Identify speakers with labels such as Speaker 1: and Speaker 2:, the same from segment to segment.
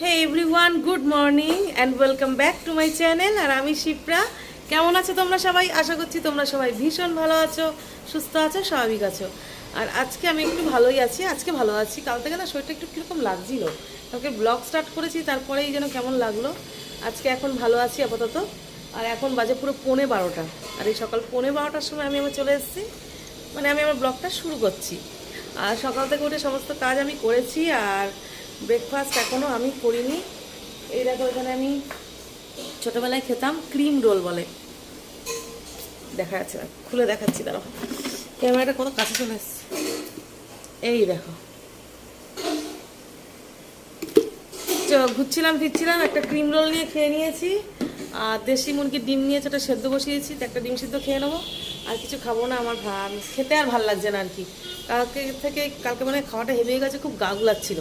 Speaker 1: Hey everyone, good morning and welcome back to my channel. আর আমি শিপ্রা। কেমন আছো তোমরা সবাই? আশা করছি তোমরা সবাই ভীষণ ভালো আছো, সুস্থ আছো, স্বাভাবিক আছো। আর আজকে আমি একটু ভালোই আছি, আজকে ভালো আছি। কাল থেকে না শরীরটা একটু কীরকম লাগছিল, কালকে ব্লগ স্টার্ট করেছি, তারপরেই যেন কেমন লাগলো। আজকে এখন ভালো আছি আপাতত। আর এখন বাজে পুরো 11:15। আর এই সকাল 11:15টার সময় আমি আমার চলে এসেছি, মানে আমি আমার ব্লগটা শুরু করছি। আর সকাল থেকে উঠে সমস্ত কাজ আমি করেছি, আর ব্রেকফাস্ট এখনও আমি করিনি। এই দেখো, এখানে আমি ছোটোবেলায় খেতাম ক্রিম রোল বলে, দেখা যাচ্ছে না, খুলে দেখাচ্ছি, দাঁড়াও, ক্যামেরাটা কত কাছে চলে এসছে। এই দেখো, ঘুরছিলাম ফিরছিলাম, একটা ক্রিম রোল নিয়ে খেয়ে নিয়েছি। আর দেশি মুরগির ডিম নিয়েছে, ওটা সেদ্ধ বসিয়েছি, তো একটা ডিম সিদ্ধ খেয়ে নেবো। আর কিছু খাবো না, আমার খেতে আর ভাল লাগছে না আর কি। কালকে মানে খাওয়াটা হেভি হয়ে গেছে, খুব গা গুলাচ্ছিল।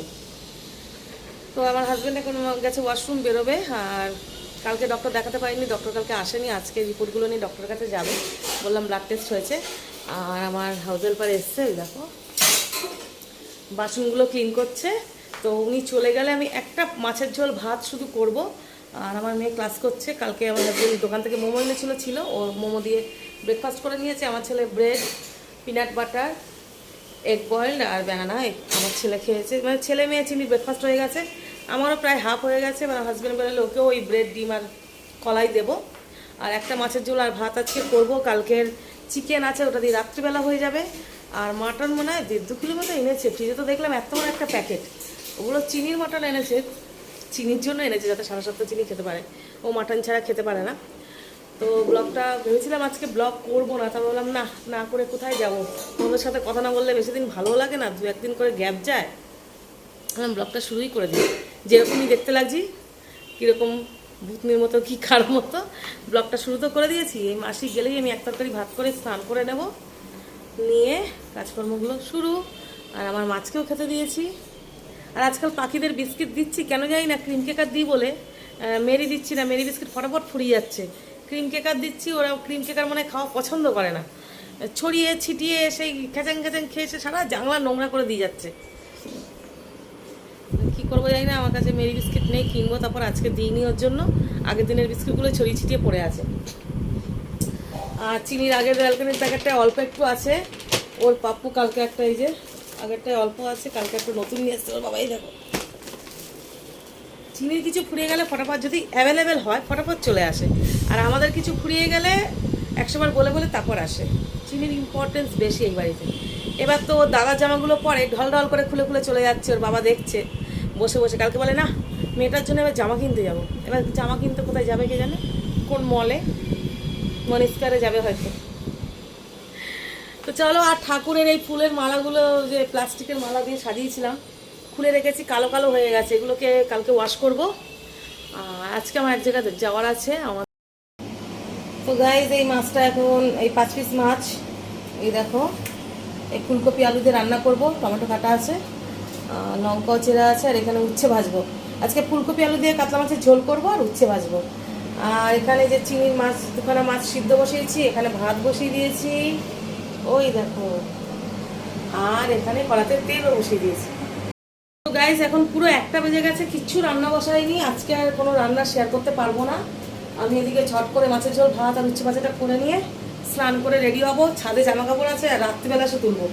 Speaker 1: তো আমার হাজব্যান্ড এখন গেছে ওয়াশরুম বেরোবে। আর কালকে ডক্টর দেখাতে পারিনি, ডক্টর কালকে আসেনি, আজকে রিপোর্টগুলো নিয়ে ডক্টরের কাছে যাবে বললাম, ব্লাড টেস্ট হয়েছে। আর আমার হাউস হেল্পার এসছে, দেখো বাসনগুলো ক্লিন করছে। তো উনি চলে গেলে আমি একটা মাছের ঝোল ভাত শুধু করব। আর আমার মেয়ে ক্লাস করছে। কালকে আমার হাজব্যান্ড দোকান থেকে মোমো এনেছিল, ও মোমো দিয়ে ব্রেকফাস্ট করে নিয়েছে। আমার ছেলে bread, peanut butter, egg boiled আর ব্যানানা আমার ছেলে খেয়েছে। মানে ছেলে মেয়ে চিনি ব্রেকফাস্ট হয়ে গেছে, আমারও প্রায় হাফ হয়ে গেছে। মানে হাজব্যান্ড বেরোলে ওকেও ওই ব্রেড, ডিম আর কলাই দেবো। আর একটা মাছের ঝোল আর ভাত আজকে করবো। কালকের চিকেন আছে, ওটা দিয়ে রাত্রিবেলা হয়ে যাবে। আর মাটন মনে হয় 1.5-2 কিলো মতো এনেছে, ফ্রিজে তো দেখলাম এত বড় একটা প্যাকেট। ওগুলো চিনির মাটন এনেছে, চিনির জন্য এনেছে, যাতে 7.5 চিনি খেতে পারে। ও মাটন ছাড়া খেতে পারে না। তো ব্লগটা ভেবেছিলাম আজকে ব্লগ করবো না, তা বললাম না, না করে কোথায় যাবো, তোমাদের সাথে কথা না বললে বেশি দিন ভালো লাগে না, 2-1 দিন করে গ্যাপ যায়। ব্লগটা শুরুই করে দিই, যেরকমই দেখতে লাগছি, কীরকম ভূতনির মতো কি কার মতো, ব্লগটা শুরু তো করে দিয়েছি। এই মাসি গেলেই আমি এক তরকারি ভাত করে স্নান করে নেব, নিয়ে কাজকর্মগুলো শুরু। আর আমার মাছকেও খেতে দিয়েছি। আর আজকাল পাখিদের বিস্কিট দিচ্ছি কেন জানি না, ক্রিম কেকার দিই বলে। মেরি দিচ্ছি না, মেরি বিস্কিট ফটাফট ফুরিয়ে যাচ্ছে। ক্রিম কেকার দিচ্ছি, ওরা ক্রিম কেকার মনে খাওয়া পছন্দ করে না। ছড়িয়ে ছিটিয়ে সেই খেচাং খেচাং খেয়েছে, সারা জানলা নোংরা করে দিয়ে যাচ্ছে। কী করবো জানি না, আমার কাছে মেরি বিস্কিট নেই, কিনবো। তারপর আজকে দিইনি ওর জন্য, আগের দিনের বিস্কিটগুলো ছড়িয়ে ছিটিয়ে পড়ে আছে। আর চিনির আগের অ্যালকানির প্যাকেটটা অল্প একটু আছে, ওর পাপ্পু কালকে একটা, এই যে আগেরটায় অল্প আছে, কালকে একটু নতুন নিয়ে এসছে ওর বাবাই। দেখো, চিনির কিছু ফুরিয়ে গেলে ফটাফট, যদি অ্যাভেলেবেল হয় ফটাফট চলে আসে। আর আমাদের কিছু ফুরিয়ে গেলে 100বার বলে বলে তারপর আসে। চিনির ইম্পর্টেন্স বেশি এই বাড়িতে। এবার তো দাদার জামাগুলো পরে ঢল ঢল করে খুলে খুলে চলে যাচ্ছে, ওর বাবা দেখছে বসে বসে। কালকে বলে না, মেয়েটার জন্য এবার জামা কিনতে যাবো। এবার জামা কিনতে কোথায় যাবে কে জানে, কোন মলে, মনিস্কারে যাবে হয়তো। তো চলো, আর ঠাকুরের এই ফুলের মালাগুলো, যে প্লাস্টিকের মালা দিয়ে সাজিয়েছিলাম, খুলে রেখেছি, কালো কালো হয়ে গেছে, এগুলোকে কালকে ওয়াশ করব। আর আজকে আমার এক জায়গায় যাওয়ার আছে আমার। তো গাইজ, এই মাছটা এখন, এই 5 পিস মাছ, এই দেখো, এই ফুলকপি আলু দিয়ে রান্না করব, টমেটো কাটা আছে, লঙ্কাও চেরা আছে, আর এখানে উচ্ছে ভাজবো। আজকে ফুলকপি আলু দিয়ে কাতলা মাছের ঝোল করব, আর উচ্ছে ভাজবো। আর এখানে যে চিংড়ির মাছ, দুখানা মাছ সিদ্ধ বসিয়েছি, এখানে ভাত বসিয়ে দিয়েছি, ওই দেখো। আর এখানে কড়াতে তেলও বসিয়ে দিয়েছি। তো গাইজ, এখন পুরো 1টা বেজে গেছে, কিচ্ছু রান্না বসাইনি। আজকে আর কোনো রান্না শেয়ার করতে পারবো না। আমি এদিকে ঝট করে মাছের ঝোল, ভাত আর উচ্ছে ভাজাটা করে নিয়ে স্নান করে রেডি হবো। ছাদে জামা কাপড় আছে, আর রাত্রিবেলা সে তুলবো।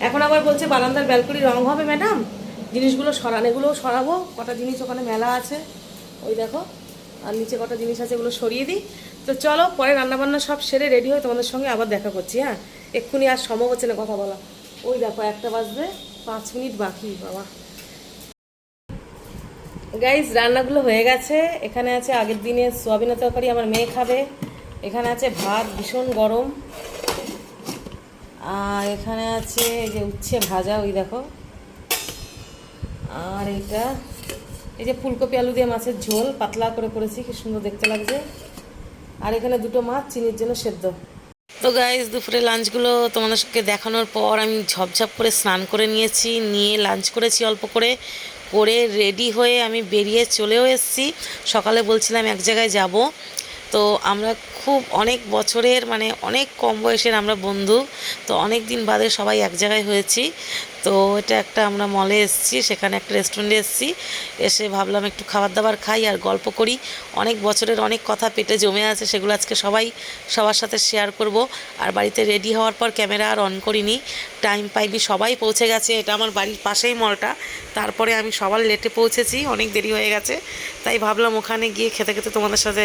Speaker 1: এখন আবার বলছে বারান্দার ব্যালকনি রং হবে ম্যাডাম, জিনিসগুলো সরান, এগুলোও সরাবো। কটা জিনিস ওখানে মেলা আছে, ওই দেখো, আর নিচে কটা জিনিস আছে, এগুলো সরিয়ে দিই। তো চলো, পরে রান্নাবান্না সব সেরে রেডি হয়ে তোমাদের সঙ্গে আবার দেখা করছি। হ্যাঁ, এক্ষুনি আর সম্ভব হচ্ছে না কথা বলা। ওই দেখো, 1টা বাজবে, 5 মিনিট বাকি। বাবা গাইজ, রান্নাগুলো হয়ে গেছে। এখানে আছে আগের দিনের সোয়াবিনের তরকারি, আমার মেয়ে খাবে। এখানে আছে ভাত ভীষণ গরম। আর এখানে আছে এই যে উচ্ছে ভাজা, ওই দেখো। আর এটা, এই যে ফুলকপি আলু দিয়ে মাছের ঝোল পাতলা করে করেছি, কি সুন্দর দেখতে লাগছে। আর এখানে 2টো মাছ চিনির জন্য সেদ্ধ। তো গাইজ, দুপুরে লাঞ্চগুলো তোমাদেরকে দেখানোর পর আমি ঝপঝপ করে স্নান করে নিয়েছি, নিয়ে লাঞ্চ করেছি অল্প করে, করে রেডি হয়ে আমি বেরিয়ে চলেও এসেছি। সকালে বলছিলাম এক জায়গায় যাব। তো আমরা খুব অনেক বছরের, মানে অনেক কম বয়সের আমরা বন্ধু, তো অনেক দিন বাদে সবাই এক জায়গায় হয়েছি। তো এটা একটা আমরা মলে এসেছি, সেখানে একটা রেস্টুরেন্টে এসেছি, এসে ভাবলাম একটু খাবার দাবার খাই আর গল্প করি। অনেক বছরের অনেক কথা পেটে জমে আছে, সেগুলো আজকে সবার সাথে শেয়ার করব। আর বাড়িতে রেডি হওয়ার পর ক্যামেরা আর অন করিনি, টাইম পাইনি, সবাই পৌঁছে গেছে। এটা আমার বাড়ির পাশেই মলটা, তারপরে আমি সবার লেটে পৌঁছেছি, অনেক দেরি হয়ে গেছে। তাই ভাবলাম ওখানে গিয়ে খেতে খেতে তোমাদের সাথে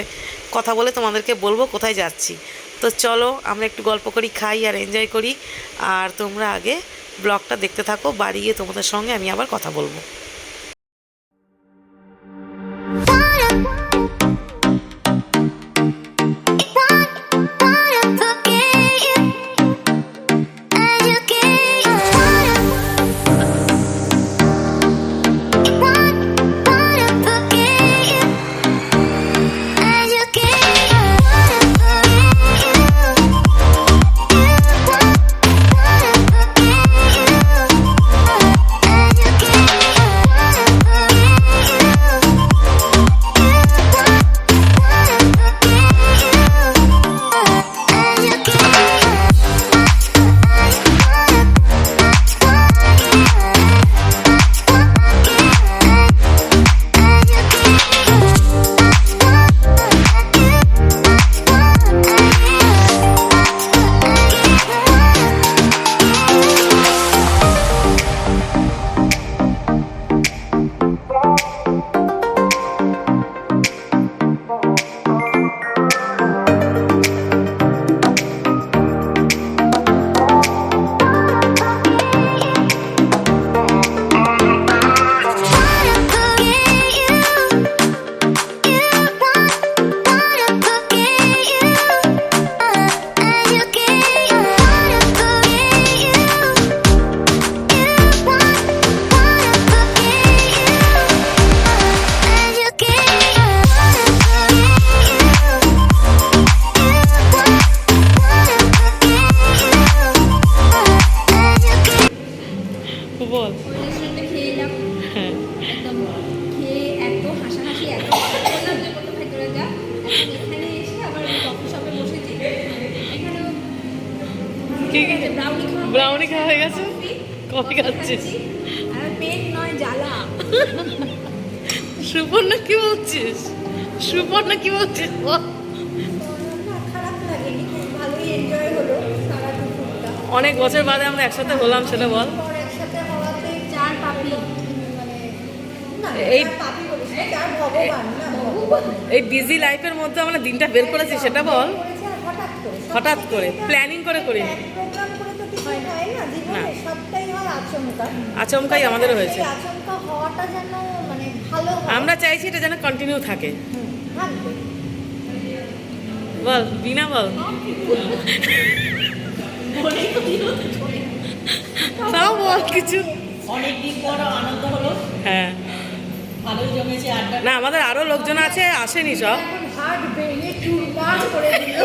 Speaker 1: কথা বলে তোমাদেরকে বলবো কোথায় যাচ্ছি। তো চলো আমরা একটু গল্প করি, খাই আর এনজয় করি। আর তোমরা আগে ব্লগটা দেখতে থাকো, বাড়ি গিয়ে তোমাদের সঙ্গে আমি আবার কথা বলবো। বল।
Speaker 2: রেস্টুরেন্টে খেয়ে এলাম, একদম খেয়ে এত হাসাহাসি, এত বললাম যে কোথাও ভেতরে যা। এখন এখানে এসে আবার কফি শপে বসেছি, এখানেও
Speaker 1: ব্রাউনি খাওয়া হয়ে গেছে, কফি খাচ্ছিস
Speaker 2: আর পেট নয় জ্বালা।
Speaker 1: সুপর্ণা কি বলছিস? সুপর্ণা কি বলছিস?
Speaker 2: খারাপ লাগেনি, খুব ভালোই এনজয় হলো সারা দুপুরটা।
Speaker 1: অনেক বছর বাদে আমরা একসাথে হলাম, সেটা বল।
Speaker 2: একসাথে হওয়াতে চার পাপি, মানে
Speaker 1: এই
Speaker 2: পাপি বলিস না, চার ভগবান না, ভগবান।
Speaker 1: এই বিজি লাইফের মধ্যে আমরা দিনটা বের করেছি, সেটা বল। হঠাৎ করে প্ল্যানিং করে করিনি,
Speaker 2: প্রোগ্রাম করে তো কিছু হয় না জীবনে, সবটাই হয় আচমকা।
Speaker 1: আচমকাই আমাদেরও হয়েছে।
Speaker 2: আচমকা হওয়াটা যেন মানে ভালো হয়।
Speaker 1: আমরা চাইছি এটা যেন কন্টিনিউ থাকে।
Speaker 2: থাকবে।
Speaker 1: বল বিনা, বল। তাও বল কিছু।
Speaker 3: অনেকদিন পর আনন্দ হলো,
Speaker 1: হ্যাঁ
Speaker 3: ভালোই জমেছে আড্ডা।
Speaker 1: না, আমাদের আরো লোকজন আছে, আসেনি সব।
Speaker 2: এখন হার্ট ভেঙে চুরমার করে দিল,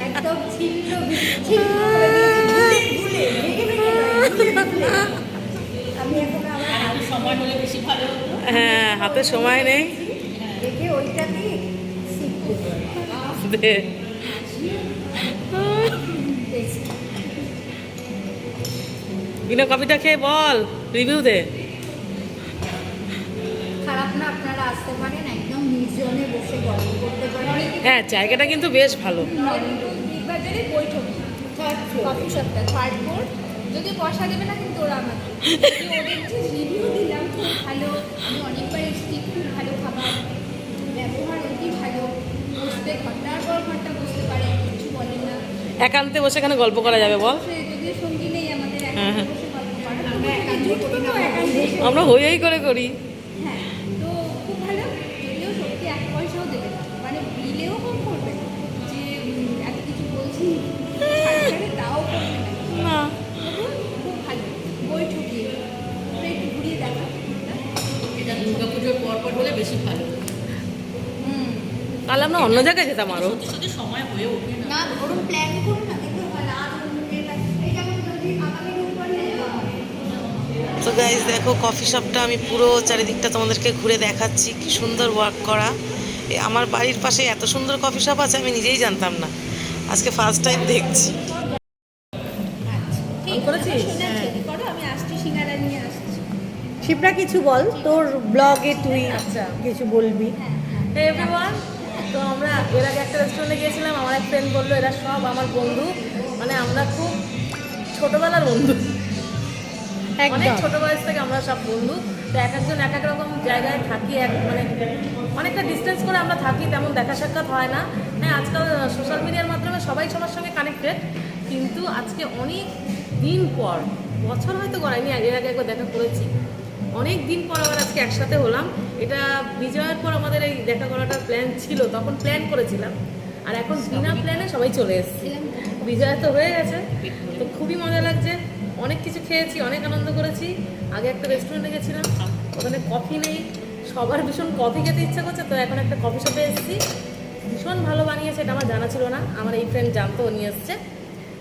Speaker 2: একদম ছিন্ন বিচ্ছিন্ন করে দিয়েছে, ভুলে ভেঙে ভেঙে নয়, ভুলে। আমি এখন আবার
Speaker 3: আর সময় হলে বেশি ভালো হতো।
Speaker 1: হ্যাঁ, হাতে সময় নেই।
Speaker 2: দেখে ওইটা দিয়ে শিখতে
Speaker 1: দে। বিনা কফিটা খেয়ে বল, রিভিউ দে।
Speaker 2: খারাপ না, আপনারা আসতে পারেন, একদম নির্জনে বসে গল্প করতে পারেন।
Speaker 1: হ্যাঁ, জায়গাটা কিন্তু বেশ ভালো।
Speaker 2: বাজারে বৈঠক কফি শপটা থার্ড ফ্লোর, যদি পয়সা দেবে না কিন্তু ওরা আমাকে। ওদের যে রিভিউ দিলাম খুব ভালো, আমি অনেকবার এসেছি, খুব ভালো খাবার, ব্যবহার অতি ভালো, বসতে ঘন্টার পর ঘন্টা বসতে পারে, কিছু বলেন না।
Speaker 1: একান্তে বসে এখানে গল্প করা যাবে, বল।
Speaker 2: যদিও সঙ্গী নেই আমাদের,
Speaker 1: হ্যাঁ,
Speaker 2: একান্তে বসে গল্প করা, আমরা একান্তে করি না, একান্তে
Speaker 1: আমরা হই করে করি।
Speaker 2: হ্যাঁ, তো খুব ভালো। যদিও সত্যি এক পয়সাও দেবে না, মানে বিলেও কম করবে না, যে এত কিছু বলছি ছাড়ে তাও করবে না।
Speaker 1: না,
Speaker 2: খুব ভালো বৈঠকি, ওরা একটু ঘুরিয়ে দেখা।
Speaker 3: এটা দুর্গাপুজোর পর পর হলে বেশি ভালো।
Speaker 1: তাহলে আমরা অন্য জায়গায় যেতাম আরো।
Speaker 3: সত্যি সত্যি সময় হয়ে ওঠে না।
Speaker 2: না ধরুন প্ল্যান করুন না, কিন্তু হয় না, আজ এই যেমন যদি আগামী রোববার
Speaker 1: তো গাইজ দেখো, কফি শপটা আমি পুরো চারিদিকটা তোমাদেরকে ঘুরে দেখাচ্ছি, কি সুন্দর ওয়ার্ক করা। আমার বাড়ির পাশে এত সুন্দর কফি শপ আছে আমি নিজেই জানতাম না, আজকে ফার্স্ট টাইম দেখছি।
Speaker 2: ঠিক
Speaker 1: করেছিস?
Speaker 2: সোনা ছেলে করো, আমি আসছি সিঙ্গারা নিয়ে আসছি।
Speaker 4: শিপ্রা কিছু বল, তোর ব্লগে তুই
Speaker 1: আচ্ছা।
Speaker 4: কিছু বলবি।
Speaker 1: হে এভরিওয়ান, তো আমরা এর আগে একটা রেস্টুরেন্টে গিয়েছিলাম। আমার এক ফ্রেন্ড বললো এরা সব আমার বন্ধু, মানে আমরা খুব ছোটবেলার বন্ধু, অনেক
Speaker 4: একদম।
Speaker 1: ছোট বয়স থেকে আমরা সব বন্ধু। তো এক একজন এক এক রকম জায়গায় থাকি, মানে অনেকটা ডিস্টেন্স করে আমরা থাকি, তেমন দেখা সাক্ষাৎ হয় না। হ্যাঁ, আজকাল সোশ্যাল মিডিয়ার মাধ্যমে সবাই সবার সঙ্গে কানেক্টেড, কিন্তু আজকে অনেক দিন পর, বছর হয়তো গড়ায়নি, এর আগে একবার দেখা করেছি, অনেক দিন পর আবার আজকে একসাথে হলাম। এটা বিজয়ের পর আমাদের এই দেখা করাটার প্ল্যান ছিল, তখন প্ল্যান করেছিলাম, আর এখন বিনা প্ল্যানে সবাই চলে এসেছি। বিজয় তো হয়ে গেছে, তো খুবই মজা লাগছে। অনেক কিছু খেয়েছি, অনেক আনন্দ করেছি। আগে একটা রেস্টুরেন্টে গেছিলাম, ওখানে কফি নেই, সবার ভীষণ কফি খেতে ইচ্ছা করছে, তো এখন একটা কফি শপে এসেছি। ভীষণ ভালো বানিয়েছে, এটা আমার জানা ছিল না, আমার এই ফ্রেন্ড জানতো, ও নিয়ে এসছে।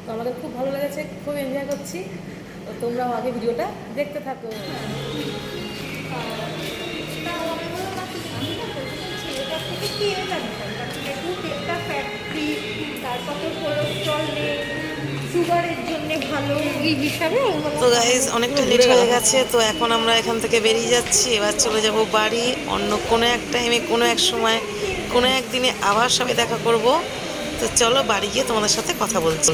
Speaker 1: তো আমাদের খুব ভালো লেগেছে, খুব এনজয় করছি। তো তোমরাও আগে ভিডিওটা দেখতে থাকো।
Speaker 4: সুগারের জন্য ভালো এই হিসাবে
Speaker 5: তো গাইজ অনেকটা লেট হয়ে গেছে, তো এখন আমরা এখান থেকে বেরিয়ে যাচ্ছি। এবার চলে যাব বাড়ি। অন্য কোনো এক টাইমে, কোনো এক সময়, কোনো একদিনে আবার সবাই দেখা করব। তো চলো বাড়ি গিয়ে তোমাদের সাথে কথা বলছি।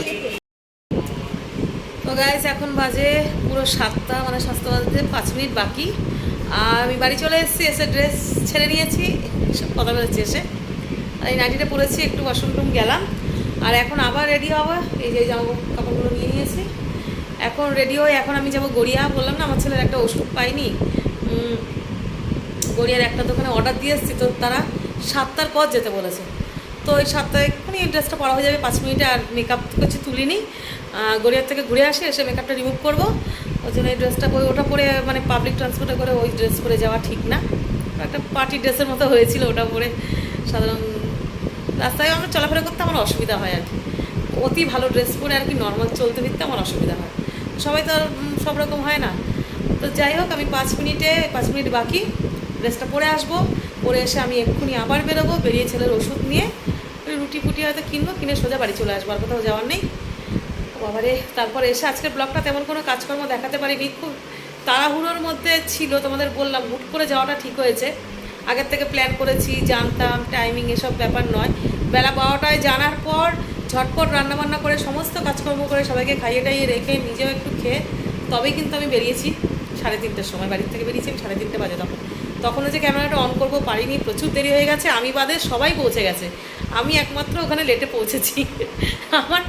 Speaker 1: তো গাইজ এখন বাজে পুরো 7টা, মানে 7টা বাজতে 5 মিনিট বাকি। আর আমি বাড়ি চলে এসেছি, এসে ড্রেস ছেড়ে নিয়েছি, সব কথা বলেছি এসে। আর এই নাইটিটা পরেছি, একটু ওয়াশরুম গেলাম, আর এখন আবার রেডি হবো। এই যে জামা কাপড়গুলো নিয়ে নিয়েছি, এখন রেডি হয়ে এখন আমি যাবো গড়িয়া। বললাম না আমার ছেলের একটা ওষুধ পাইনি, গড়িয়ার একটা দোকানে অর্ডার দিয়ে এসেছি, তো তারা 7টার পর যেতে বলেছে। তো ওই 7টায় এক্ষুনি এই ড্রেসটা পরা হয়ে যাবে 5 মিনিটে, আর মেকআপ কিছু তুলিনি। গড়িয়ার থেকে ঘুরে আসি, এসে মেকআপটা রিমুভ করবো। ওই জন্য এই ড্রেসটা পরে, ওটা পরে মানে পাবলিক ট্রান্সপোর্টে করে ওই ড্রেস পরে যাওয়া ঠিক না। একটা পার্টি ড্রেসের মতো হয়েছিল, ওটা পরে সাধারণ রাস্তায় আমরা চলাফেরা করতে আমার অসুবিধা হয় আর কি। অতি ভালো ড্রেস পরে আর কি নর্মাল চলতে ফিরতে আমার অসুবিধা হয়, সবাই তো আর সব রকম হয় না। তো যাই হোক, আমি 5 মিনিট বাকি ড্রেসটা পরে আসবো। পরে এসে আমি এক্ষুনি আবার বেরোবো, বেরিয়ে ছেলের ওষুধ নিয়ে রুটি ফুটি হয়তো কিনবো, কিনে সোজা বাড়ি চলে আসবো, আর কোথাও যাওয়ার নেই। বাবারে, তারপরে এসে আজকের ব্লগটা তেমন কোনো কাজকর্ম দেখাতে পারিনি, খুব তাড়াহুড়োর মধ্যে ছিল। তোমাদের বললাম হুট করে যাওয়াটা ঠিক হয়েছে, আগের থেকে প্ল্যান করেছি, জানতাম টাইমিং এসব ব্যাপার নয়। বেলা 12টায় জানার পর ঝটপট রান্নাবান্না করে সমস্ত কাজকর্ম করে সবাইকে খাইয়ে টাইয়ে রেখে নিজেও একটু খেয়ে তবেই কিন্তু আমি বেরিয়েছি। 3:30টার সময় বাড়ির থেকে বেরিয়েছি, আমি 3:30 বাজে তখনও যে ক্যামেরাটা অন করবো পারিনি, প্রচুর দেরি হয়ে গেছে। আমি বাদে সবাই পৌঁছে গেছে, আমি একমাত্র ওখানে লেটে পৌঁছেছি। আমার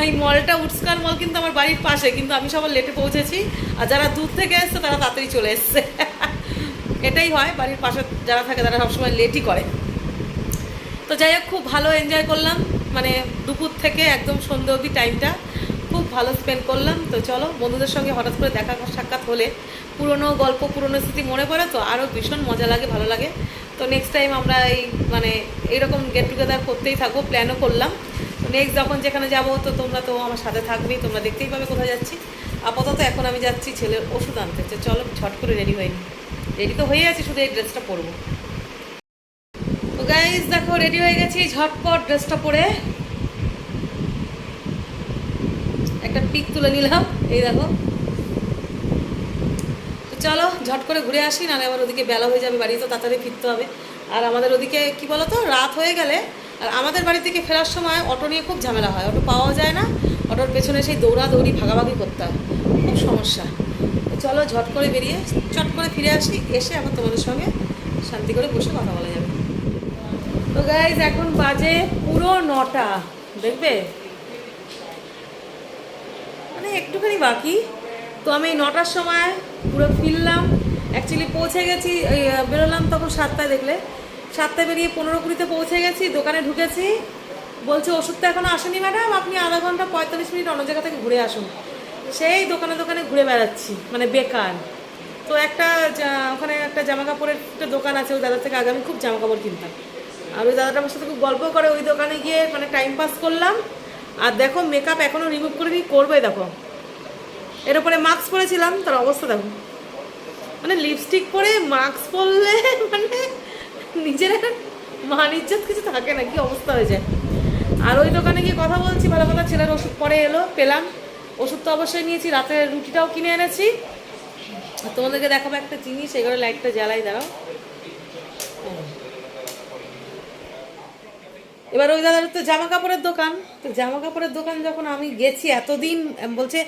Speaker 1: এই মলটা উডস্কার মল কিন্তু আমার বাড়ির পাশে, কিন্তু আমি সবার লেটে পৌঁছেছি, আর যারা দূর থেকে এসছে তারা তাড়াতাড়ি চলে এসছে। এটাই হয়, বাড়ির পাশে যারা থাকে তারা সবসময় লেটই করে। তো যাই হোক, খুব ভালো এনজয় করলাম, মানে দুপুর থেকে একদম সন্ধ্যে অবধি টাইমটা খুব ভালো স্পেন্ড করলাম। তো চলো, বন্ধুদের সঙ্গে হঠাৎ করে দেখা সাক্ষাৎ হলে পুরনো গল্প, পুরনো স্মৃতি মনে পড়ে, তো আরও ভীষণ মজা লাগে, ভালো লাগে। তো নেক্সট টাইম আমরা এই মানে এইরকম গেট টুগেদার করতেই থাকবো, প্ল্যানও করলাম। তো নেক্সট যখন যেখানে যাবো, তো তোমরা তো আমার সাথে থাকবেই, তোমরা দেখতেই পাবে কোথায় যাচ্ছি। আপাতত এখন আমি যাচ্ছি ছেলের ওষুধ আনতে। চলো ঝট করে রেডি হয়ে নিই, রেডি তো হয়ে আছি, শুধু এই ড্রেসটা পরবো। তো গাইজ দেখো, রেডি হয়ে গেছি, ঝটপট ড্রেসটা পরে একটা পিক তুলে নিলাম, এই দেখো। তো চলো ঝট করে ঘুরে আসি, নাহলে আবার ওদিকে বেলা হয়ে যাবে, বাড়ি তো তাড়াতাড়ি ফিরতে হবে। আর আমাদের ওদিকে কি বলতো, রাত হয়ে গেলে আর আমাদের বাড়ি থেকে ফেরার সময় অটো নিয়ে খুব ঝামেলা হয়, অটো পাওয়া যায় না, অটোর পেছনে সেই দৌড়াদৌড়ি ভাগাভাগি করতে হয়, খুব সমস্যা। তো চলো ঝট করে বেরিয়ে চট করে ফিরে আসি, এসে আবার তোমাদের সঙ্গে শান্তি করে বসে কথা বলা যাবে। তো গাইজ এখন বাজে পুরো 9টা, দেখবে মানে একটুখানি বাকি। তো আমি 9টার সময় পুরো ফিরলাম, অ্যাকচুয়ালি পৌঁছে গেছি, বেরোলাম তখন 7টায়, দেখলে 7টায় বেরিয়ে 15-20-তে পৌঁছে গেছি, দোকানে ঢুকেছি, বলছে ওষুধটা এখনও আসেনি ম্যাডাম, আপনি আধা ঘন্টা 45 মিনিট অন্য জায়গা থেকে ঘুরে আসুন। সেই দোকানে দোকানে ঘুরে বেড়াচ্ছি, মানে বেকার। তো ওখানে একটা জামা কাপড়ের একটা দোকান আছে, ওই দাদার থেকে আগে আমি খুব জামা কাপড় কিনতাম, আর ওই দাদাটা আমার সাথে খুব গল্প করে, ওই দোকানে গিয়ে মানে টাইম পাস করলাম। আর দেখো মেকআপ এখনও রিমুভ করিনি, করবোই দেখো। এর উপরে মাস্ক পরেছিলাম, তার অবস্থা দেখো, মানে লিপস্টিক পরে মাস্ক পরলে মানে নিজের মান ইজ্জত কিছু থাকে না, কি অবস্থা হয়ে যায়। আর ওই দোকানে গিয়ে কথা বলছি, ভালো কথা, ছেলের ওষুধ পরে এলো, পেলাম, ওষুধ তো অবশ্যই নিয়েছি, রাতের রুটিটাও কিনে এনেছি। আর তোমাদেরকে দেখাবো একটা জিনিস, এগুলো লাইটটা জ্বালাই দাঁড়াও। এবার ওই দাদার তো জামা কাপড়ের দোকান, তো জামা কাপড়ের দোকান যখন আমি গেছি এতদিন, বলছে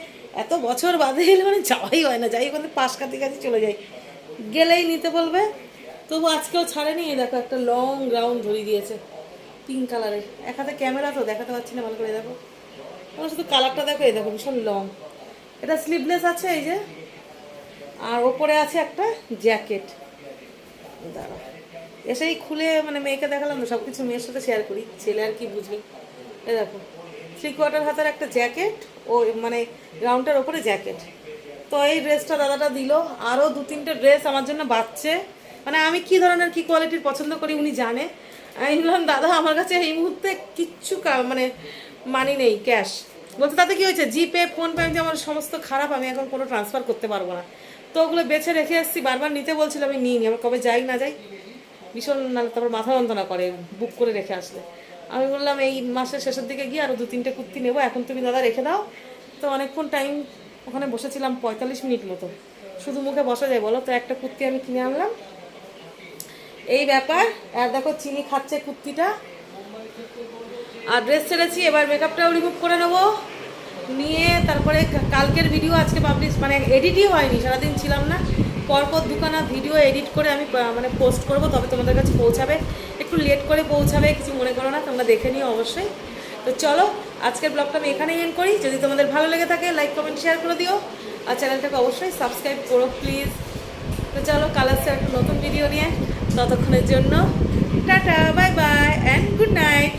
Speaker 1: এত বছর বাদে এলে মানে যাওয়াই হয় না, যাই ওখানে পাশ কাছাকাছি চলে যাই, গেলেই নিতে বলবে। তবু আজকেও ছাড়েনি। এই দেখো একটা লং গ্রাউন্ড ধরিয়ে দিয়েছে পিঙ্ক কালারের। এক হাতে ক্যামেরা তো দেখাতে পারছি না ভালো করে, দেখো আমার শুধু কালারটা দেখো, এই দেখো ভীষণ লং। এটা স্লিভলেস আছে এই যে, আর ওপরে আছে একটা জ্যাকেট। দাঁড়া এসেই খুলে মানে মেয়েকে দেখালাম তো, সব কিছু মেয়ের সাথে শেয়ার করি, ছেলে আর কি বুঝবে। এই দেখো 3/4 হাতের একটা জ্যাকেট, ও মানে গ্রাউন্ডটার ওপরে জ্যাকেট। তো এই ড্রেসটা দাদাটা দিল, আরও 2-3টে ড্রেস আমার জন্য বাচ্চে। মানে আমি কি ধরনের কি কোয়ালিটির পছন্দ করি উনি জানে। আমি বললাম দাদা আমার কাছে এই মুহূর্তে কিচ্ছু মানে মানি নেই, ক্যাশ। বলতে তাতে কি হয়েছে, জিপে ফোনপে যে আমার সমস্ত খারাপ, আমি এখন কোনো ট্রান্সফার করতে পারবো না। তো ওগুলো বেছে রেখে এসেছি, বারবার নিতে বলছিলাম, আমি নিইনি। আমার কবে যাই না যাই ভীষণ, মানে তারপর মাথা যন্ত্রণা করে বুক করে রেখে আসলে। আমি বললাম এই মাসের শেষের দিকে গিয়ে আরও 2-3টে কুর্তি নেবো, এখন তুমি দাদা রেখে দাও। তো অনেকক্ষণ টাইম ওখানে বসেছিলাম, 45 মিনিট মতো। শুধু মুখে বসা যায় বলো? তো একটা কুর্তি আমি কিনে আনলাম, এই ব্যাপার। আর দেখো চিনি খাচ্ছে কুর্তিটা। আর ড্রেস ছেড়েছি, এবার মেকআপটাও রিমুভ করে নেবো, নিয়ে তারপরে কালকের ভিডিও আজকে পাবলিশ, মানে এডিটই হয়নি, সারাদিন ছিলাম না। পরপর দুখানা ভিডিও এডিট করে আমি মানে পোস্ট করব, তবে তোমাদের কাছে পৌঁছাবে। একটু লেট করে পৌঁছাবে, কিছু মনে করো না, তোমরা দেখে নিও অবশ্যই। তো চলো আজকের ব্লগটা আমি এখানেই এন্ড করি। যদি তোমাদের ভালো লেগে থাকে লাইক কমেন্ট শেয়ার করে দিও, আর চ্যানেলটাকে অবশ্যই সাবস্ক্রাইব করো প্লিজ। তো চলো কাল আসছে একটা নতুন ভিডিও নিয়ে, ততক্ষণের জন্য tata, bye bye and good night.